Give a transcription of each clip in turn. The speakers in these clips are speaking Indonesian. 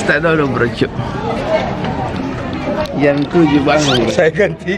Start dulu bro Cuk. Jam 7 bangun. Saya ganti.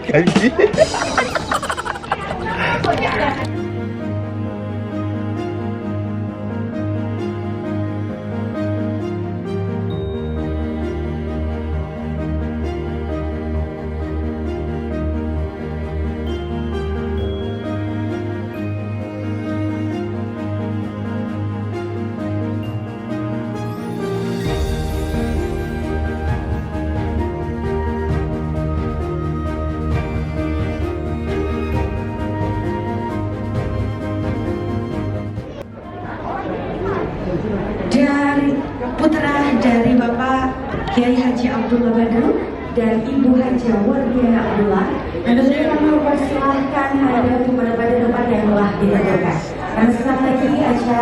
Dan putra dari Bapak Kiai Haji Abdullah Badrun dan Ibu Haja Wardiana Abdullah, dan tentunya kami mempersilahkan hadiah kepada pada depan yang telah ditentukan. Dan sesaat lagi acara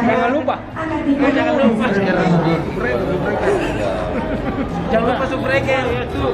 akan dimulai. Jangan lupa subscribe ya tuh.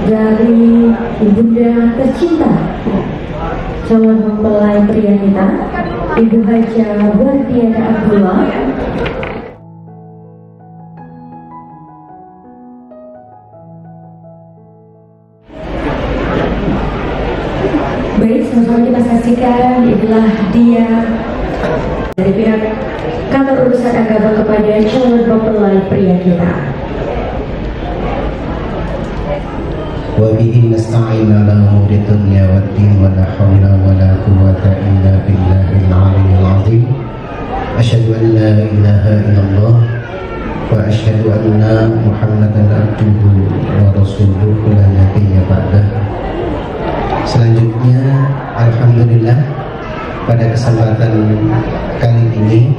Dari ibunda tercinta calon mempelai pria kita, Ibu Haja Wardiana Abdullah. Baik, sama-sama kita saksikan, inilah dia dari pihak kantor urusan agama kepada calon mempelai pria kita. وبه نستعين على أمور الدنيا والدين ولا حول ولا قوة إلا بالله العلي العظيم أشهد أن لا إله إلا الله وأشهد أن محمدا عبده ورسوله لا نبي بعده. Selanjutnya, alhamdulillah, pada kesempatan kali ini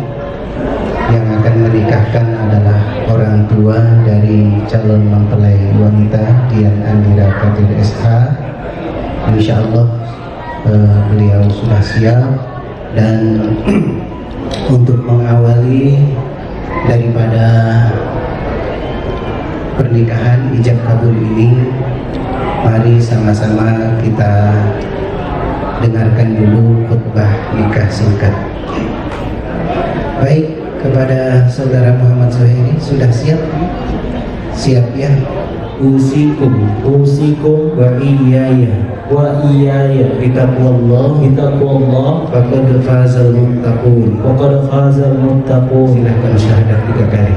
yang akan menikahkan adalah orang tua dari calon mempelai wanita Dian Amira Kadir SH. Insya Allah beliau sudah siap, dan untuk mengawali daripada pernikahan ijab kabul ini, mari sama-sama kita dengarkan dulu khutbah nikah singkat. Baik, kepada saudara Muhammad Zuhairi, sudah siap? Siap ya? Usikum wa iyaya bitaqwallah faqad fazal muttaqun. Silahkan syahadat 3 kali.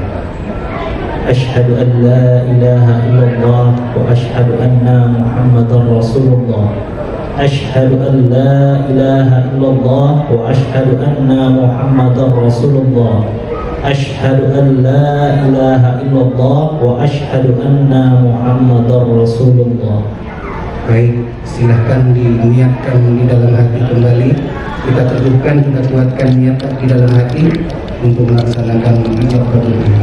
Asyhadu an la ilaha illallah wa asyhadu anna Muhammadar Rasulullah. Asyhadu an la ilaha illallah wa asyhadu anna Muhammadar Rasulullah. Asyhadu an la ilaha illallah wa asyhadu anna Muhammadar Rasulullah. Baik, silahkan diniatkan di dalam hati kembali. Kita teguhkan, kita kuatkan niat di dalam hati untuk melaksanakan ibadah ini.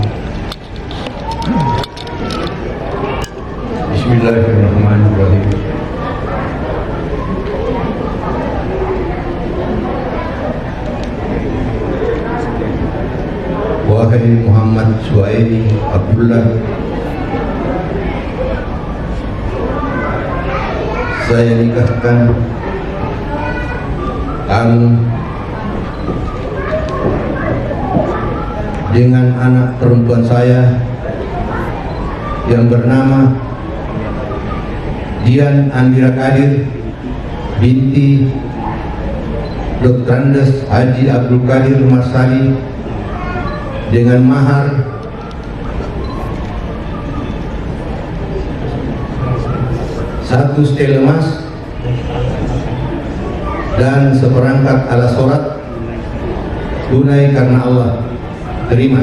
Bismillahirrahmanirrahim. Wahai Muhammad Suhaili Abdullah, saya nikahkan kamu dengan anak perempuan saya yang bernama Dian Andira Kadir binti Dr. Andes Haji Abdul Qadir Marsali dengan mahar satu setel emas dan seperangkat alat sholat tunai karena Allah. Terima.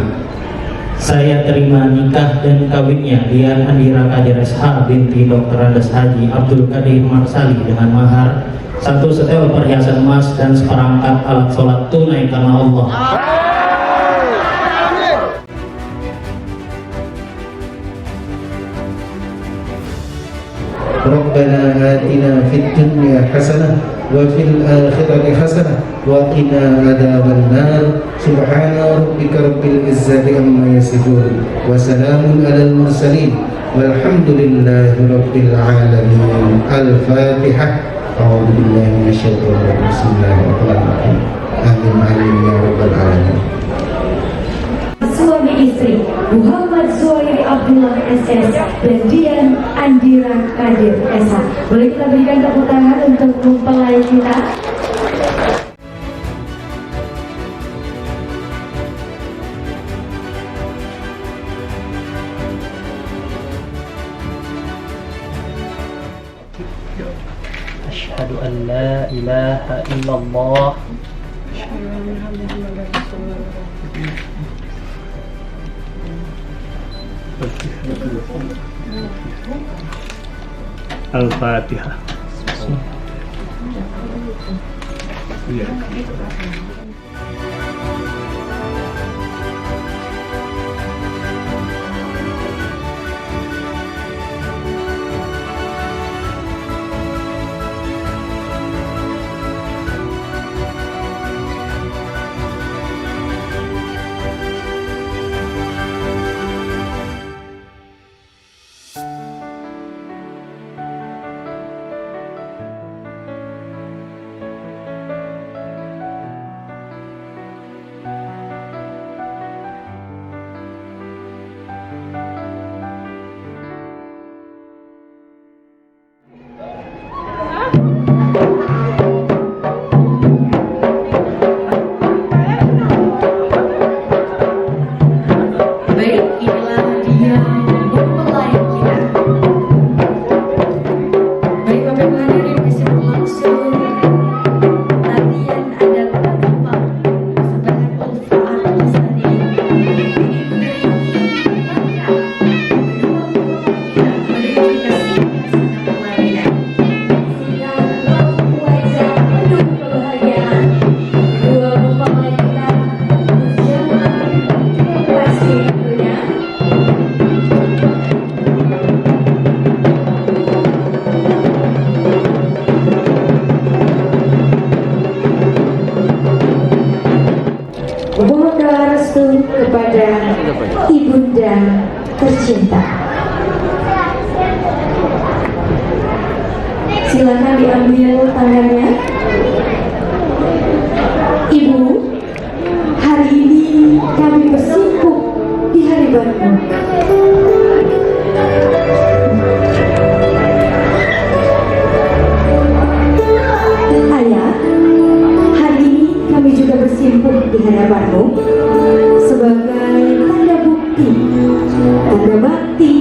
Saya terima nikah dan kawinnya Dian Andira Kadir SH binti Dr. Andes Haji Abdul Qadir Marsali dengan mahar satu setel perhiasan emas dan seperangkat alat sholat tunai karena Allah. Rabbana atina fid dunya hasanah wa fil akhirati hasanah wa qina adzaban nar. Subhana rabbika rabbil izzati amma yasifun wa salamun alal mursalin walhamdulillahi rabbil alamin. Al-Fatihah. A'udzu billahi minasyaitonir rajim. Bismillahirrahmanirrahim. Amin amin ya rabbal alamin. Suami istri Muhammad Zuhairi Abdullah SS dan Dian Andira Kadir SH. Boleh kita berikan tepuk tangan untuk mempelai kita. Asyhadu an la ilaha illallah. Al-Fatihah. Mohon doa restu kepada ibunda tercinta. Silakan diambil tangannya. Ibu, hari ini kami bersimpuh di haribanmu. Ayah, hari ini kami juga bersimpuh di hadapanmu sebagai tanda bukti, tanda bakti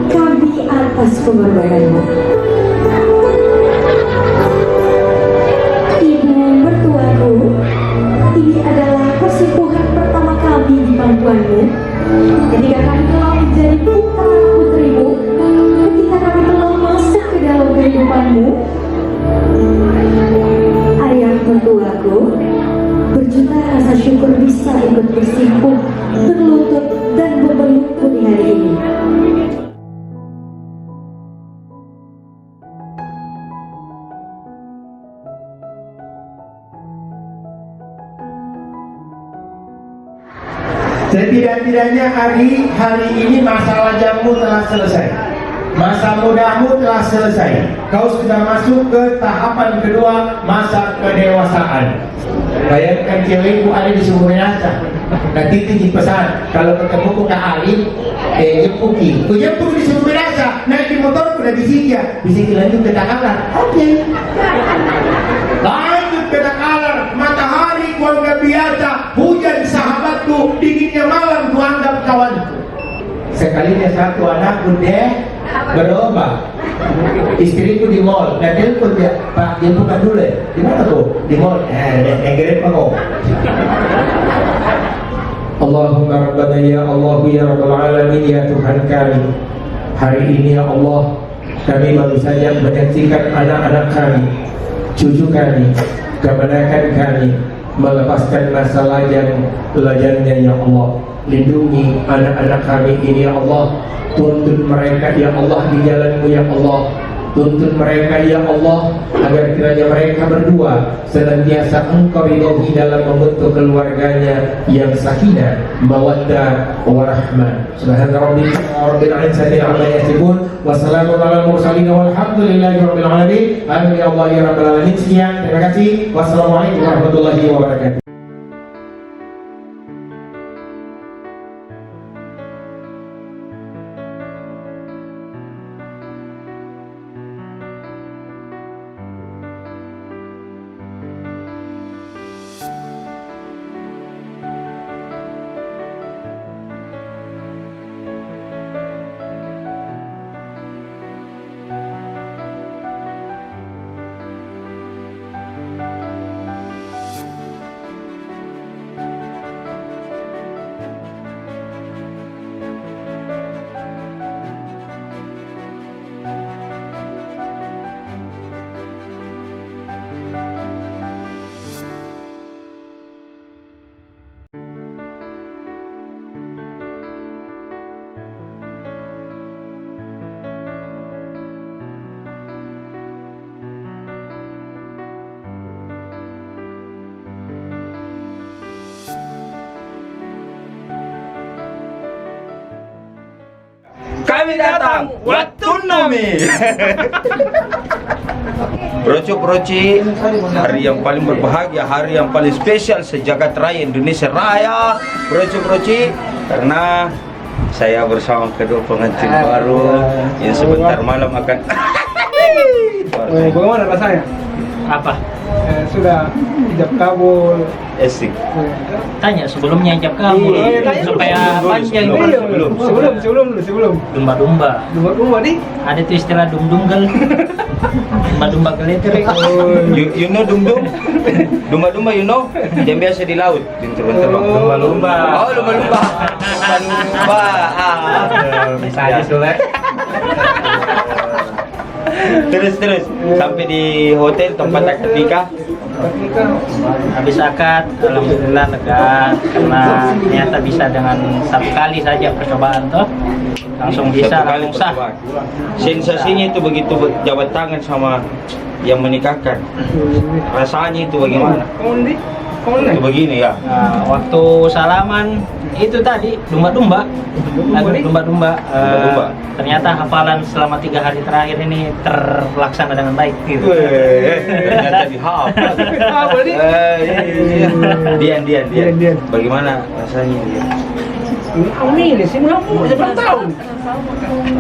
kami atas pengorbananmu. Ibu mertuaku, ini adalah persimpuhan pertama kami di panggilan lalu, berjuta rasa syukur bisa ikut bersimpuh, berlutut, dan memelukku di hari ini. Setidak-tidaknya hari ini masalah jamu telah selesai, masa mudamu telah selesai. Kau sudah masuk ke tahapan kedua, masa kedewasaan. Bayangkan cewekku ada di sumur minasa, nanti tinggi pesan kalau ketemu ku ke alim, jempuki, ku jemput di sumur minasa, naik di motor ku dari bisik lanjut ke Takalar. Oke. Lanjut ke Takalar, matahari keluarga biasa, hujan sahabatku, dinginnya malam ku anggap kawanku. Sekalinya satu anakku deh berubah. Istriku di mall, dan telepon dia, Pak, dia bukan dulu ya. Di mana tuh? Di mall. Ngerit kok. Allahumma Rabbana ya Allah ya Rabbal Alamin ya Tuhan kami. Hari ini ya Allah, kami baru saja menyaksikan anak-anak kami, cucu kami, kebenakan kami melepaskan masa lajangnya ya Allah. Lindungi anak-anak kami ini ya Allah. Tuntun mereka ya Allah di jalan-Mu ya Allah. Tuntun mereka ya Allah, agar kiranya mereka berdua senantiasa Engkau ridhoi dalam membentuk keluarganya yang sakinah, mawaddah, warahmah. Subhana rabbika rabbil izzati amma yasifun, wa salamun alal mursalin walhamdulillahi rabbil alamin. Amin ya Allah ya rabbal alamin. Sekian, terima kasih. Wassalamualaikum warahmatullahi wabarakatuh. Kami datang, Watunami. Broci, hari yang paling berbahagia, hari yang paling spesial sejagat raya Indonesia Raya. Broci, karena saya bersama kedua pengantin baru yang sebentar malam akan. Bagaimana rasanya? Apa? Sudah ijab kabul. Esik. Tanya sebelumnya ijab kabul supaya panjang. Sebelum. Domba-domba. Domba nih. Ada tuh istilah dum-dumgal. Domba-domba geleter. You know dum-dum? Domba-domba you know? Yang biasa di laut, terbang-terbang. Lumba-lumba. Oh, lumba-lumba. Lumba. Bisa aja Sulek. Terus sampai di hotel tempat akad nikah. Habis akad, alhamdulillah lega karena ternyata bisa dengan satu kali saja percobaan toh langsung bisa langsung sah. Sensasinya itu begitu jabat tangan sama yang menikahkan. Rasanya itu bagaimana? Itu begini ya. Nah, waktu salaman itu tadi domba-domba, ternyata hafalan selama 3 hari terakhir ini terlaksana dengan baik gitu. Ternyata dihafal. Dian. Bagaimana rasanya dia? Ini sih belum tahu.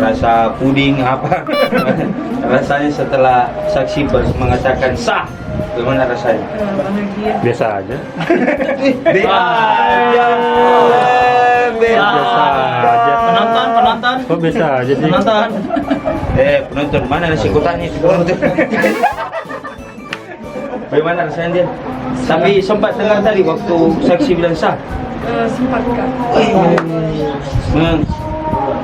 Rasa puding apa? Rasanya setelah saksi mengatakan sah. Bagaimana rasanya? Biasa aja. Biasa aja. Penonton. Kok biasa aja sih? Penonton mana nasi kotaknya itu penonton? Bagaimana rasanya dia? Tapi sempat dengar tadi waktu saksi bilang sah. Sempat Kak.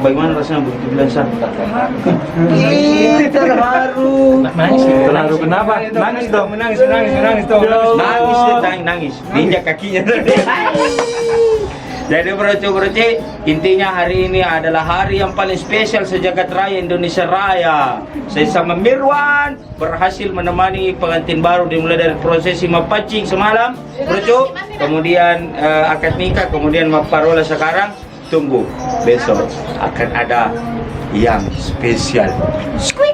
Bagaimana rasanya begitu bilang sah? Terharu. Terharu kenapa? Nangis dong. Nangis dong. Nangis. Injak kakinya tadi. Jadi bro-bro, intinya hari ini adalah hari yang paling spesial sejagat raya Indonesia Raya. Saya sama Mirwan berhasil menemani pengantin baru dimulai dari prosesi mapacing semalam, bro. Kemudian akad nikah, kemudian maparola sekarang. Tunggu besok akan ada yang spesial. Squeeze.